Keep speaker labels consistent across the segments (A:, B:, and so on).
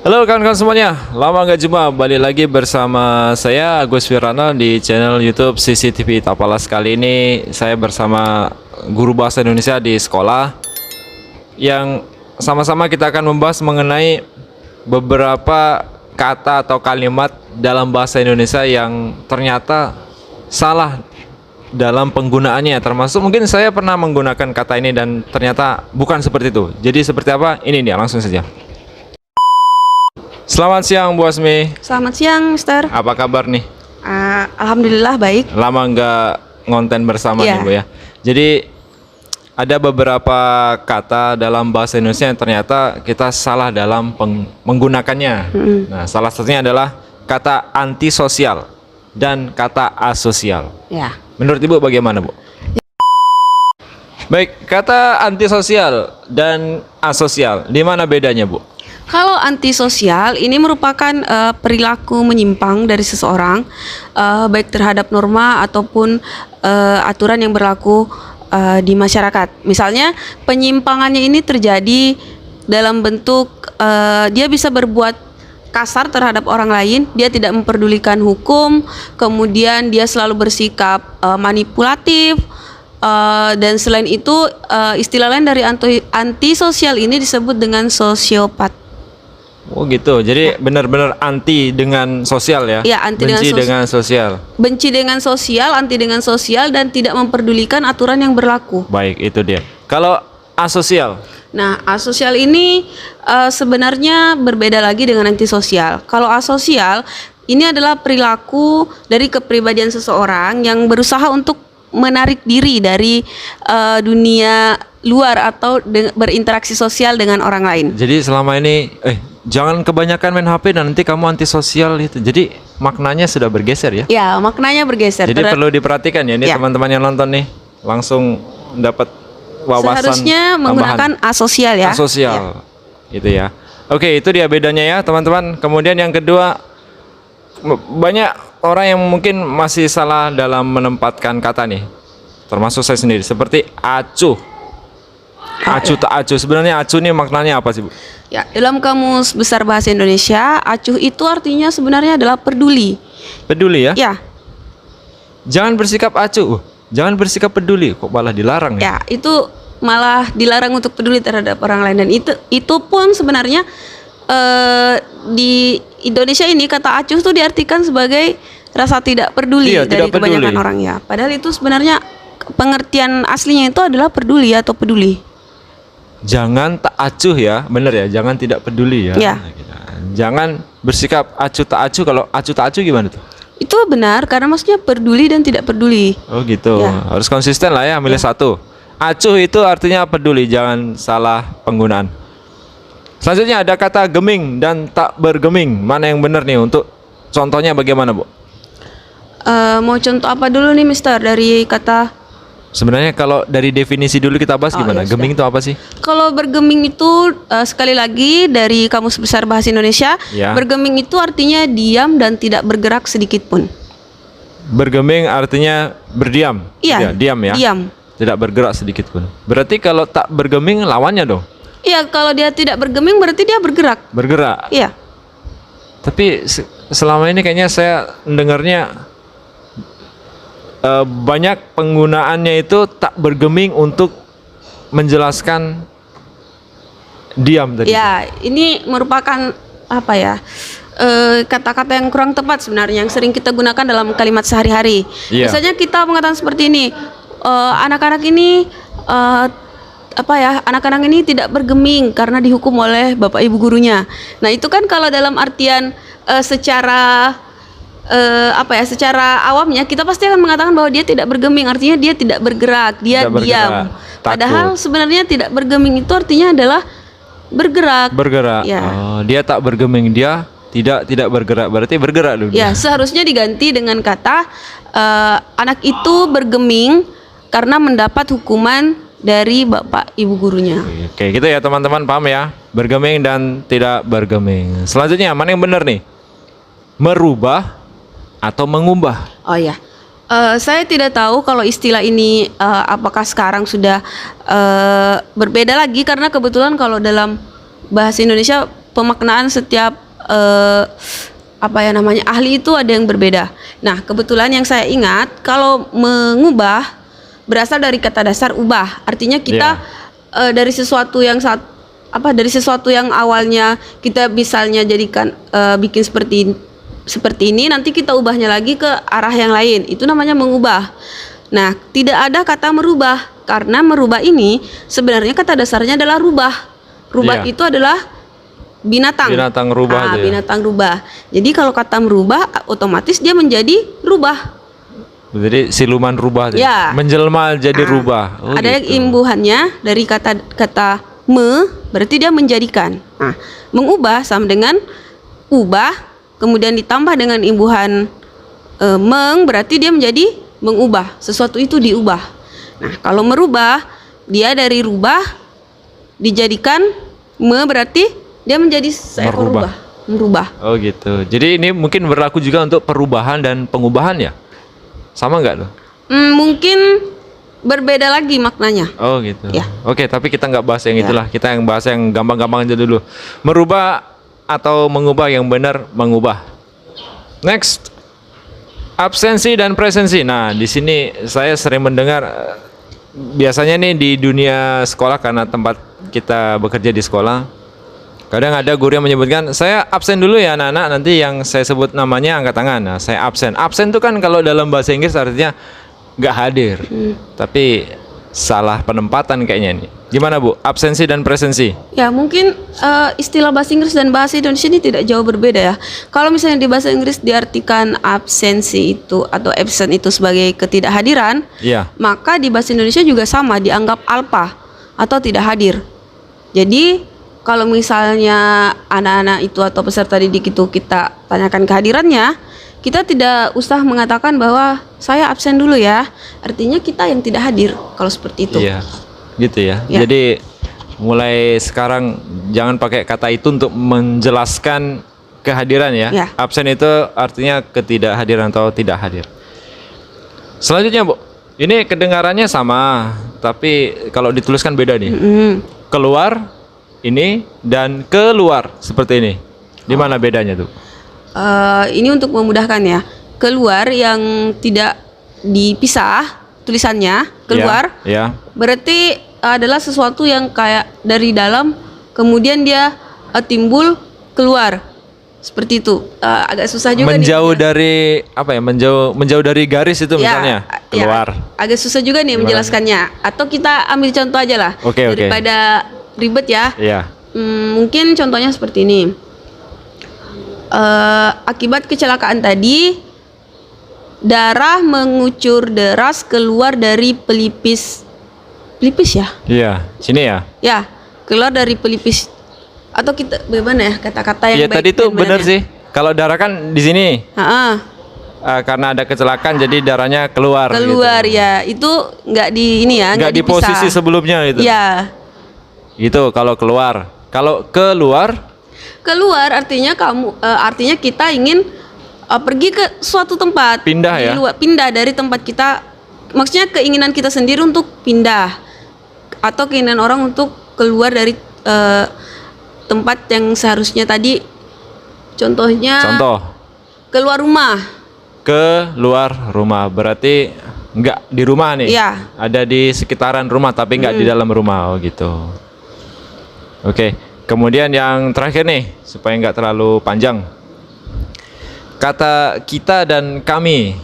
A: Halo kawan-kawan semuanya, lama nggak jumpa, balik lagi bersama saya Agus Wirana di channel YouTube CCTV Tapalas. Kali ini saya bersama guru bahasa Indonesia di sekolah yang sama-sama kita akan membahas mengenai beberapa kata atau kalimat dalam bahasa Indonesia yang ternyata salah dalam penggunaannya, termasuk mungkin saya pernah menggunakan kata ini dan ternyata bukan seperti itu. Jadi seperti apa? Ini dia, langsung saja. Selamat siang Bu Asmi.
B: Selamat siang, Mister.
A: Apa kabar nih?
B: Alhamdulillah baik.
A: Lama nggak ngonten bersama nih Bu ya. Jadi ada beberapa kata dalam bahasa Indonesia yang ternyata kita salah dalam menggunakannya. Nah, salah satunya adalah kata antisosial dan kata asosial.
B: Ya.
A: Menurut Ibu bagaimana, Bu? Baik, kata antisosial dan asosial, di mana bedanya, Bu?
B: Kalau antisosial ini merupakan perilaku menyimpang dari seseorang, baik terhadap norma ataupun aturan yang berlaku di masyarakat. Misalnya penyimpangannya ini terjadi dalam bentuk dia bisa berbuat kasar terhadap orang lain, dia tidak memperdulikan hukum, kemudian dia selalu bersikap manipulatif. Dan selain itu istilah lain dari antisosial ini disebut dengan sosiopat.
A: Oh gitu, jadi benar-benar anti dengan sosial ya?
B: Iya, anti
A: benci dengan sosial.
B: Benci dengan sosial, anti dengan sosial, dan tidak memperdulikan aturan yang berlaku.
A: Baik, itu dia. Kalau asosial?
B: Nah, asosial ini sebenarnya berbeda lagi dengan antisosial. Kalau asosial, ini adalah perilaku dari kepribadian seseorang yang berusaha untuk menarik diri dari dunia luar atau berinteraksi sosial dengan orang lain.
A: Jadi selama ini jangan kebanyakan main HP dan nanti kamu antisosial itu. Jadi maknanya sudah bergeser ya?
B: Ya, maknanya bergeser.
A: Jadi perlu diperhatikan ya, ini teman-teman yang nonton nih langsung dapat wawasan.
B: Seharusnya menggunakan asosial ya.
A: Asosial, gitu ya. Oke, itu dia bedanya ya teman-teman. Kemudian yang kedua, banyak orang yang mungkin masih salah dalam menempatkan kata nih, termasuk saya sendiri, seperti acuh. Acuh tak acuh, sebenarnya acuh ini maknanya apa sih Bu?
B: Ya, dalam Kamus Besar Bahasa Indonesia, acuh itu artinya sebenarnya adalah peduli.
A: Peduli ya?
B: Ya.
A: Jangan bersikap acuh, jangan bersikap peduli, kok malah dilarang ya?
B: Ya, itu malah dilarang untuk peduli terhadap orang lain, dan itu pun sebenarnya di Indonesia ini kata acuh itu diartikan sebagai rasa tidak peduli dari kebanyakan orang ya. Padahal itu sebenarnya pengertian aslinya itu adalah peduli atau peduli.
A: Jangan tak acuh ya, bener ya, jangan tidak peduli ya.
B: Ya.
A: Jangan bersikap acuh tak acuh. Kalau acuh tak acuh gimana tuh?
B: Itu benar karena maksudnya peduli dan tidak peduli.
A: Oh gitu,
B: Ya.
A: harus konsisten lah ya, milih satu. Acuh itu artinya peduli, jangan salah penggunaan. Selanjutnya ada kata geming dan tak bergeming. Mana yang benar nih, untuk contohnya bagaimana Bu?
B: Mau contoh apa dulu nih Mister dari kata?
A: Sebenarnya kalau dari definisi dulu kita bahas gimana?
B: Ya,
A: geming itu apa sih?
B: Kalau bergeming itu sekali lagi dari Kamus Besar Bahasa Indonesia,
A: ya.
B: Bergeming itu artinya diam dan tidak bergerak sedikit pun.
A: Bergeming artinya berdiam.
B: Iya,
A: ya, diam ya.
B: Diam.
A: Tidak bergerak sedikit pun. Berarti kalau tak bergeming lawannya dong?
B: Iya, kalau dia tidak bergeming berarti dia bergerak.
A: Bergerak.
B: Iya.
A: Tapi selama ini kayaknya saya mendengarnya banyak penggunaannya itu tak bergeming untuk menjelaskan diam tadi.
B: Ya, ini merupakan apa ya? Kata-kata yang kurang tepat sebenarnya yang sering kita gunakan dalam kalimat sehari-hari.
A: Iya.
B: Misalnya kita mengatakan seperti ini, anak-anak ini anak-anak ini tidak bergeming karena dihukum oleh bapak ibu gurunya. Nah, itu kan kalau dalam artian secara secara awamnya kita pasti akan mengatakan bahwa dia tidak bergeming, artinya dia tidak bergerak, dia diam. Padahal sebenarnya tidak bergeming itu artinya adalah bergerak.
A: Bergerak.
B: Ya.
A: Oh, dia tak bergeming, dia tidak bergerak, berarti bergerak dulu.
B: Ya, seharusnya diganti dengan kata anak itu bergeming karena mendapat hukuman dari bapak ibu gurunya.
A: Oke, gitu ya teman-teman, paham ya? Bergeming dan tidak bergeming. Selanjutnya mana yang benar nih? Merubah atau mengubah?
B: Oh ya, saya tidak tahu kalau istilah ini apakah sekarang sudah berbeda lagi, karena kebetulan kalau dalam bahasa Indonesia pemaknaan setiap ahli itu ada yang berbeda. Nah, kebetulan yang saya ingat kalau mengubah berasal dari kata dasar ubah. Artinya kita dari sesuatu yang dari sesuatu yang awalnya kita misalnya jadikan bikin seperti ini, nanti kita ubahnya lagi ke arah yang lain. Itu namanya mengubah. Nah, tidak ada kata merubah karena merubah ini sebenarnya kata dasarnya adalah rubah. Rubah itu adalah binatang.
A: Binatang rubah.
B: Binatang rubah. Jadi kalau kata merubah otomatis dia menjadi rubah.
A: Jadi siluman rubah.
B: Ya.
A: Menjelma jadi rubah.
B: Ada yang imbuhannya dari kata berarti dia menjadikan. Nah, mengubah sama dengan ubah, kemudian ditambah dengan imbuhan berarti dia menjadi mengubah. Sesuatu itu diubah. Nah, kalau merubah dia dari rubah dijadikan berarti dia menjadi seekor merubah.
A: Oh gitu. Jadi ini mungkin berlaku juga untuk perubahan dan pengubahan ya? Sama nggak tuh?
B: Mungkin berbeda lagi maknanya.
A: Oh gitu.
B: Ya.
A: Oke, tapi kita nggak bahas yang itulah. Kita yang bahas yang gampang-gampang aja dulu. Merubah atau mengubah, yang benar mengubah. Next, absensi dan presensi. Nah, di sini saya sering mendengar biasanya nih di dunia sekolah, karena tempat kita bekerja di sekolah, kadang ada guru yang menyebutkan, saya absen dulu ya anak-anak, nanti yang saya sebut namanya angkat tangan. Nah, saya absen. Absen itu kan kalau dalam bahasa Inggris artinya nggak hadir. Tapi salah penempatan kayaknya nih. Gimana Bu, absensi dan presensi?
B: Ya, mungkin istilah bahasa Inggris dan bahasa Indonesia ini tidak jauh berbeda ya. Kalau misalnya di bahasa Inggris diartikan absensi itu atau absent itu sebagai ketidakhadiran, maka di bahasa Indonesia juga sama, dianggap alpa atau tidak hadir. Jadi kalau misalnya anak-anak itu atau peserta didik itu kita tanyakan kehadirannya, kita tidak usah mengatakan bahwa saya absen dulu ya. Artinya kita yang tidak hadir kalau seperti itu.
A: Iya, gitu ya. Jadi mulai sekarang jangan pakai kata itu untuk menjelaskan kehadiran ya. Absen itu artinya ketidakhadiran atau tidak hadir. Selanjutnya Bu, ini kedengarannya sama, tapi kalau dituliskan beda nih. Keluar ini dan keluar seperti ini. Di mana bedanya tuh?
B: Ini untuk memudahkan ya. Keluar yang tidak dipisah tulisannya, keluar. Berarti adalah sesuatu yang kayak dari dalam kemudian dia timbul keluar. Seperti itu. Agak susah juga
A: menjauh nih. Dari apa ya? Menjauh dari garis itu misalnya. Keluar.
B: Agak susah juga nih menjelaskannya. Atau kita ambil contoh aja lah. Daripada ribet ya. Mungkin contohnya seperti ini. Akibat kecelakaan tadi, darah mengucur deras keluar dari pelipis ya? Iya,
A: sini ya?
B: Ya, keluar dari pelipis. Atau kita bagaimana ya kata-kata yang baik?
A: Tadi tuh benar sih. Kalau darah kan di sini. Karena ada kecelakaan jadi darahnya keluar.
B: Keluar gitu. Ya, itu nggak di ini ya?
A: Nggak di posisi sebelumnya gitu.
B: Ya.
A: Itu kalau keluar. Kalau keluar
B: artinya artinya kita ingin pergi ke suatu tempat.
A: Pindah ya?
B: Pindah dari tempat kita. Maksudnya keinginan kita sendiri untuk pindah. Atau keinginan orang untuk keluar dari tempat yang seharusnya tadi. Contohnya. Keluar rumah.
A: Keluar rumah. Berarti nggak di rumah nih?
B: Iya.
A: Ada di sekitaran rumah tapi nggak di dalam rumah. Oh gitu. Oke. Kemudian yang terakhir nih, supaya nggak terlalu panjang. Kata kita dan kami.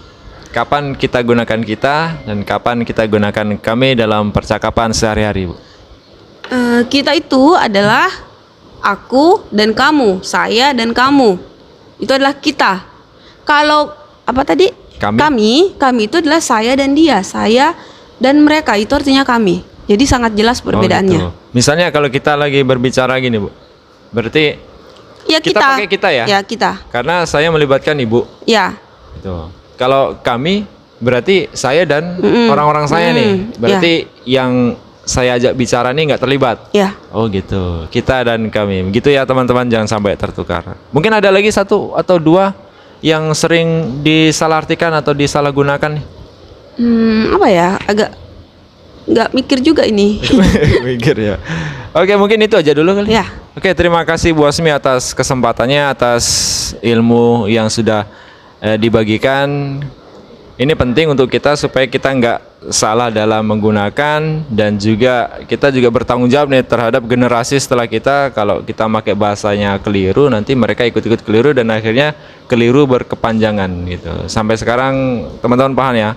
A: Kapan kita gunakan kita dan kapan kita gunakan kami dalam percakapan sehari-hari, Bu?
B: Kita itu adalah aku dan kamu, saya dan kamu. Itu adalah kita. Kalau apa tadi? Kami itu adalah saya dan dia, saya dan mereka. Itu artinya kami. Jadi sangat jelas perbedaannya.
A: Oh, gitu. Misalnya kalau kita lagi berbicara gini, Bu. Berarti
B: ya
A: kita pakai kita ya?
B: Ya, kita.
A: Karena saya melibatkan Ibu.
B: Ya.
A: Gitu. Kalau kami berarti saya dan orang-orang saya nih. Berarti yang saya ajak bicara nih nggak terlibat.
B: Ya.
A: Oh gitu. Kita dan kami. Begitu ya teman-teman, jangan sampai tertukar. Mungkin ada lagi satu atau dua yang sering disalahartikan atau disalahgunakan nih.
B: Apa ya? Agak nggak mikir juga ini.
A: Mikir ya. Oke, mungkin itu aja dulu kali.
B: Ya.
A: Oke, terima kasih Bu Asmi atas kesempatannya, atas ilmu yang sudah dibagikan. Ini penting untuk kita supaya kita nggak salah dalam menggunakan, dan juga kita juga bertanggung jawab nih terhadap generasi setelah kita. Kalau kita pakai bahasanya keliru, nanti mereka ikut-ikut keliru dan akhirnya keliru berkepanjangan gitu. Sampai sekarang teman-teman paham ya.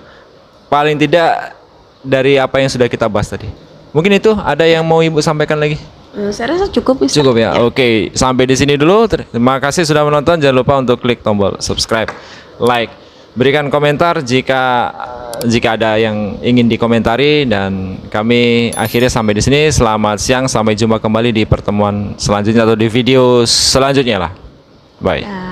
A: Paling tidak dari apa yang sudah kita bahas tadi. Mungkin itu ada yang mau Ibu sampaikan lagi?
B: Saya rasa cukup, Mister.
A: Cukup ya. Oke, sampai di sini dulu. Terima kasih sudah menonton. Jangan lupa untuk klik tombol subscribe, like, berikan komentar jika ada yang ingin dikomentari, dan kami akhirnya sampai di sini. Selamat siang, sampai jumpa kembali di pertemuan selanjutnya atau di video selanjutnya lah. Bye.